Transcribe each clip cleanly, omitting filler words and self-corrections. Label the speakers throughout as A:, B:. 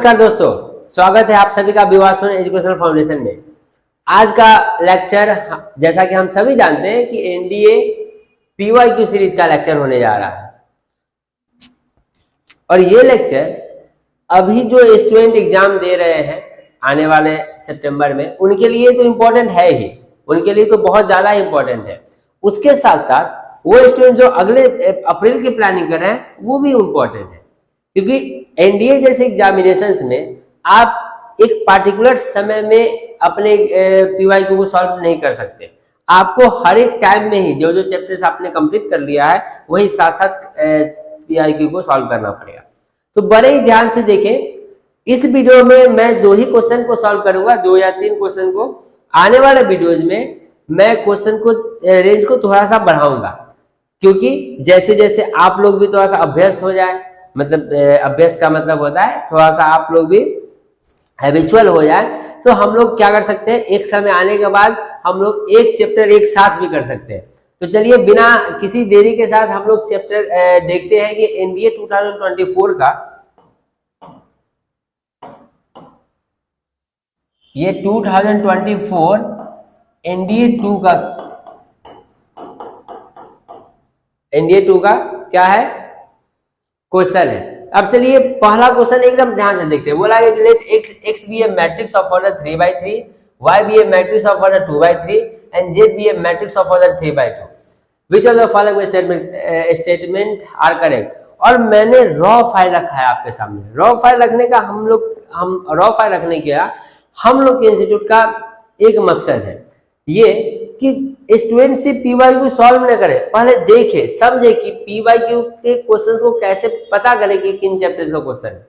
A: नमस्कार दोस्तों, स्वागत है आप सभी का विवासोन एजुकेशनल फाउंडेशन में। आज का लेक्चर, जैसा कि हम सभी जानते हैं कि एनडीए पीवाईक्यू सीरीज का लेक्चर होने जा रहा है। और ये लेक्चर अभी जो स्टूडेंट एग्जाम दे रहे हैं आने वाले सितंबर में, उनके लिए तो इम्पोर्टेंट है ही, उनके लिए तो बहुत ज्यादा इम्पोर्टेंट है। उसके साथ साथ वो स्टूडेंट जो अगले अप्रैल की प्लानिंग कर रहे हैं वो भी इम्पोर्टेंट है, क्योंकि एनडीए जैसे एग्जामिनेशंस में आप एक पार्टिकुलर समय में अपने पीवाईक्यू को सॉल्व नहीं कर सकते। आपको हर एक टाइम में ही जो जो चैप्टर्स आपने कंप्लीट कर लिया है वही साथ साथ पीवाईक्यू को सॉल्व करना पड़ेगा। तो बड़े ही ध्यान से देखें। इस वीडियो में मैं 2 ही क्वेश्चन को सॉल्व करूंगा, 2 या 3 क्वेश्चन को। आने वाले वीडियोज में मैं क्वेश्चन को रेंज को थोड़ा सा बढ़ाऊंगा, क्योंकि जैसे जैसे आप लोग भी थोड़ा सा अभ्यस्त हो जाए, मतलब अभ्यस्त का मतलब होता है थोड़ा सा आप लोग भी हैबिचुअल हो जाए, तो हम लोग क्या कर सकते हैं, एक समय आने के बाद हम लोग एक चैप्टर एक साथ भी कर सकते हैं। तो चलिए बिना किसी देरी के साथ हम लोग चैप्टर देखते हैं कि एनडीए 2024 का, ये 2024 एनडीए 2 का क्या है, क्वेश्चन है। अब चलिए पहला क्वेश्चन एकदम ध्यान से देखते हैं। बोला है कि let x be a matrix of order 3/3, y be a matrix of order 2/3 and z be a matrix of order 3/2। Which of the following statement are correct. और मैंने रॉ फाइल रखा है आपके सामने। रॉ फाइल रखने का हम raw file रखने का हम लोग के इंस्टीट्यूट का एक मकसद है ये कि स्टूडेंट से पीवाईक्यू सॉल्व न करे, पहले देखे समझे कि पीवाईक्यू के क्वेश्चंस को कैसे पता करें कि किन चैप्टर्स का क्वेश्चन है।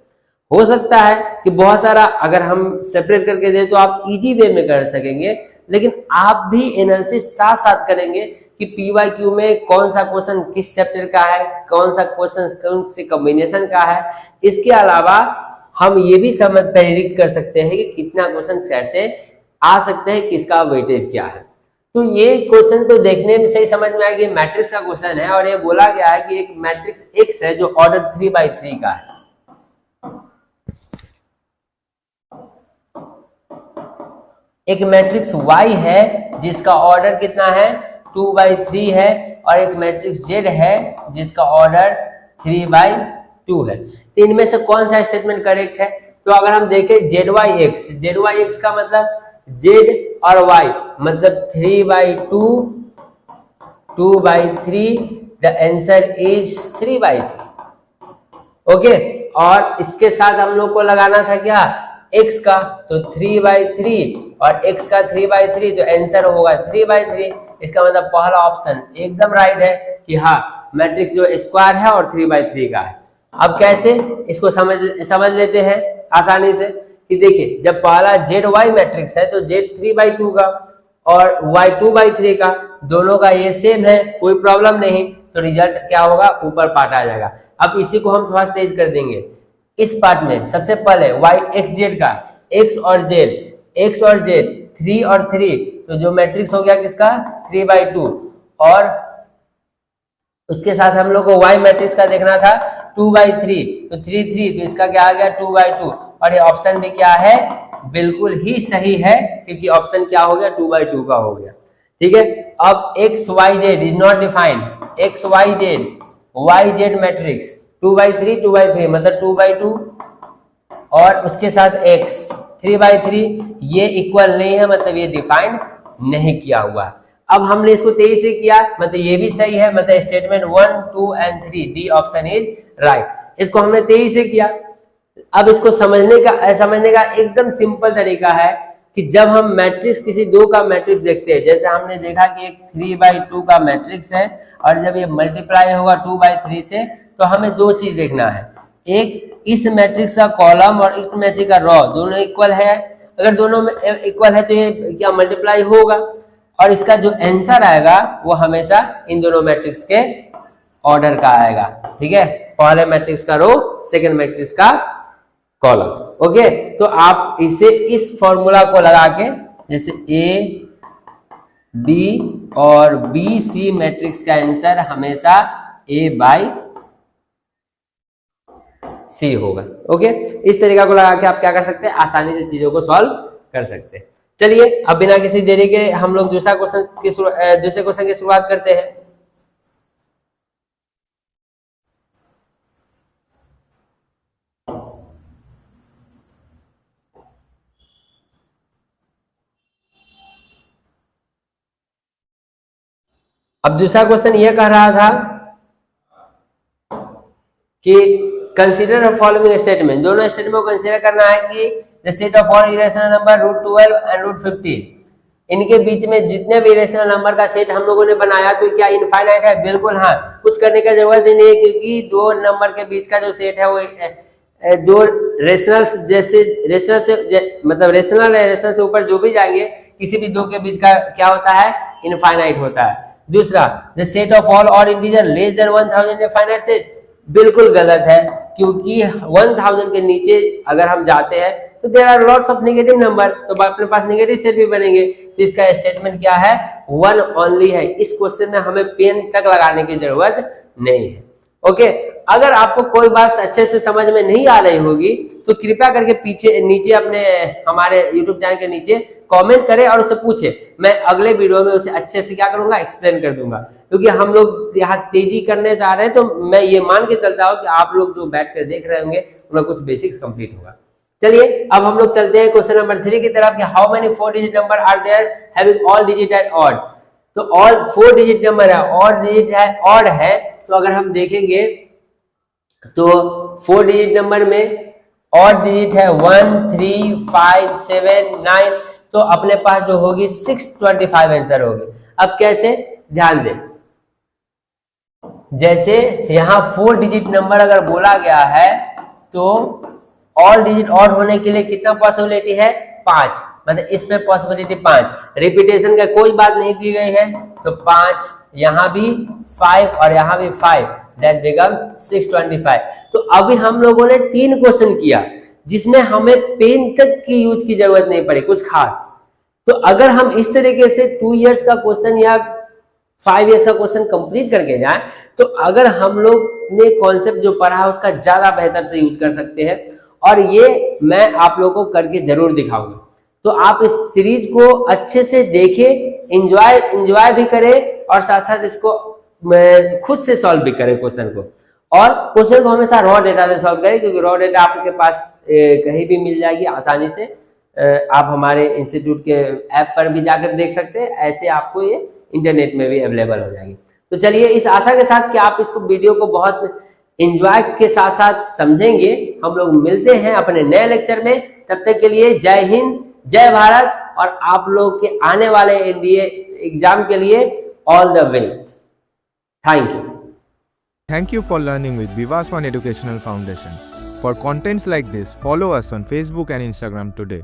A: हो सकता है कि बहुत सारा अगर हम सेपरेट करके दें तो आप इजी वे में कर सकेंगे, लेकिन आप भी एनालिसिस साथ साथ करेंगे कि पीवाईक्यू में कौन सा क्वेश्चन किस चैप्टर का है, कौन सा क्वेश्चन कौन से कॉम्बिनेशन का है। इसके अलावा हम ये भी प्रेडिक्ट कर सकते हैं कि कितना क्वेश्चन कैसे आ सकते हैं, किसका वेटेज क्या है। तो ये क्वेश्चन तो देखने में सही समझ में आया कि मैट्रिक्स का क्वेश्चन है, और ये बोला गया है कि एक मैट्रिक्स X है जो ऑर्डर 3/3 का है। एक मैट्रिक्स Y है जिसका ऑर्डर कितना है, 2/3 है, और एक मैट्रिक्स Z है जिसका ऑर्डर 3/2 है। तो इनमें से कौन सा स्टेटमेंट करेक्ट है? तो अगर हम देखें ZYX का मतलब Z और Y मतलब 3/2, 2/3, द आंसर इज 3/3। ओके, और इसके साथ हम लोग को लगाना था क्या, X का, तो 3/3 और X का 3/3, तो आंसर होगा 3/3। इसका मतलब पहला ऑप्शन एकदम राइट है कि हाँ मैट्रिक्स जो स्क्वायर है और 3/3 का है। अब कैसे इसको समझ लेते हैं आसानी से कि देखिए, जब पहला ZY मैट्रिक्स है तो Z 3/2 का और Y 2/3 का, दोनों का ये सेम है, कोई प्रॉब्लम नहीं, तो रिजल्ट क्या होगा, ऊपर पार्ट आ जाएगा। अब इसी को हम थोड़ा तेज कर देंगे। इस पार्ट में सबसे पहले YXZ का X और Z 3 और 3, तो जो मैट्रिक्स हो गया किसका, 3/2, और उसके साथ हम लोग को Y मैट्रिक्स का देखना था 2/3, तो 3, तो इसका क्या आ गया 2/2, और ये ऑप्शन भी क्या है, बिल्कुल ही सही है, क्योंकि ऑप्शन क्या हो गया, 2/2 का हो गया। ठीक है, अब XYZ is not defined, YZ matrix 2/3 मतलब 2/2, और उसके साथ X 3/3, ये इक्वल नहीं है, मतलब ये डिफाइंड नहीं किया हुआ। अब हमने इसको 23 से किया, मतलब ये भी सही है, मतलब statement 1, 2 and 3, D option is right. इसको हमने 23 से किया। अब इसको समझने का एकदम सिंपल तरीका है कि जब हम मैट्रिक्स किसी 2 का मैट्रिक्स देखते हैं, जैसे हमने देखा कि एक 3/2 का मैट्रिक्स है, और जब ये मल्टीप्लाई होगा 2/3 से, तो हमें 2 चीज देखना है। एक, इस मैट्रिक्स का कॉलम और इस मैट्रिक्स का रॉ दोनों इक्वल है। अगर दोनों में इक्वल है तो ये क्या मल्टीप्लाई होगा, और इसका जो आंसर आएगा वो हमेशा इन दोनों मैट्रिक्स के ऑर्डर का आएगा। ठीक है, पहले मैट्रिक्स का रो, सेकंड मैट्रिक्स का कॉलम। ओके, तो आप इसे इस फॉर्मूला को लगा के, जैसे A, B और B C मैट्रिक्स का आंसर हमेशा A/C सी होगा। ओके, इस तरीका को लगा के आप क्या कर सकते हैं, आसानी से चीजों को सॉल्व कर सकते हैं। चलिए अब बिना किसी देरी के हम लोग दूसरे क्वेश्चन की शुरुआत करते हैं। अब दूसरा क्वेश्चन यह कह रहा था कि कंसीडर द फॉलोइंग स्टेटमेंट, दोनों स्टेटमेंट को कंसीडर करना है कि the set of all irrational number √12 and √15, इनके बीच में जितने भी इरेशनल नंबर का सेट हम लोगों ने बनाया तो क्या इनफाइनाइट है? बिल्कुल हाँ, कुछ करने का जरूरत ही नहीं है, क्योंकि दो नंबर के बीच का जो सेट है वो दो रेशनल से ऊपर जो भी जाएंगे किसी भी दो के बीच का क्या होता है, इनफाइनाइट होता है। दूसरा, द सेट ऑफ ऑल और integer less than 1000 finite set, बिल्कुल गलत है, क्योंकि 1000 के नीचे अगर हम जाते हैं तो there are lots of negative number, तो अपने पास नेगेटिव सेट भी बनेंगे। तो इसका स्टेटमेंट क्या है, 1 ओनली है। इस क्वेश्चन में हमें पेन तक लगाने की जरूरत नहीं है। ओके, अगर आपको कोई बात अच्छे से समझ में नहीं आ रही होगी तो कृपया करके पीछे नीचे अपने हमारे YouTube चैनल के नीचे कमेंट करें और उसे पूछे, मैं अगले वीडियो में उसे अच्छे से क्या करूंगा, एक्सप्लेन कर दूंगा। क्योंकि हम लोग यहाँ तेजी करने जा रहे हैं, तो मैं ये मान के चलता हूँ कि आप लोग जो बैठ कर देख रहे होंगे उनका कुछ बेसिक्स कंप्लीट होगा। चलिए अब हम लोग चलते हैं क्वेश्चन नंबर 3 की तरफ कि how many 4 digit number are there having all digit at odd. तो ऑल 4 डिजिट नंबर है, ऑड डिजिट है, ऑड है। तो अगर हम देखेंगे तो 4 डिजिट नंबर में ऑड डिजिट है 1 3 5 7 9, तो अपने पास जो होगी 625 आंसर होगी। अब कैसे, ध्यान दें, जैसे यहां 4 डिजिट नंबर अगर बोला गया है तो ऑल डिजिट ऑड होने के लिए कितना पॉसिबिलिटी है, 5, मतलब इसमें पॉसिबिलिटी 5, रिपीटेशन का कोई बात नहीं दी गई है, तो 5, यहां भी 5 और यहां भी 5, दैट बिकम 625। तो अभी हम लोगों ने 3 क्वेश्चन किया जिसमें हमें पेन तक की यूज की जरूरत नहीं पड़ी कुछ खास। तो अगर हम इस तरीके से 2 इयर्स का क्वेश्चन या 5 इयर्स का क्वेश्चन कंप्लीट करके जाएं तो अगर हम लोग ने कॉन्सेप्ट जो पढ़ा है उसका ज्यादा बेहतर से यूज कर सकते हैं, और ये मैं आप लोगों को करके जरूर दिखाऊंगा। तो आप इस सीरीज को अच्छे से देखें, एंजॉय भी करें और साथ साथ इसको खुद से सॉल्व भी करें क्वेश्चन को, और क्वेश्चन को हमेशा रॉ डेटा से सॉल्व करें, क्योंकि रॉ डेटा आपके पास कहीं भी मिल जाएगी आसानी से। आप हमारे इंस्टीट्यूट के ऐप पर भी जाकर देख सकते हैं, ऐसे आपको ये इंटरनेट में भी अवेलेबल हो जाएगी। तो चलिए इस आशा के साथ कि आप इसको वीडियो को बहुत एंजॉय के साथ साथ समझेंगे, हम लोग मिलते हैं अपने नए लेक्चर में। तब तक के लिए जय हिंद, जय भारत, और आप लोग के आने वाले एनडीए एग्जाम के लिए all the best. Thank you.
B: Thank you for learning with Vivas One Educational Foundation. For contents like this, follow us on Facebook and Instagram today.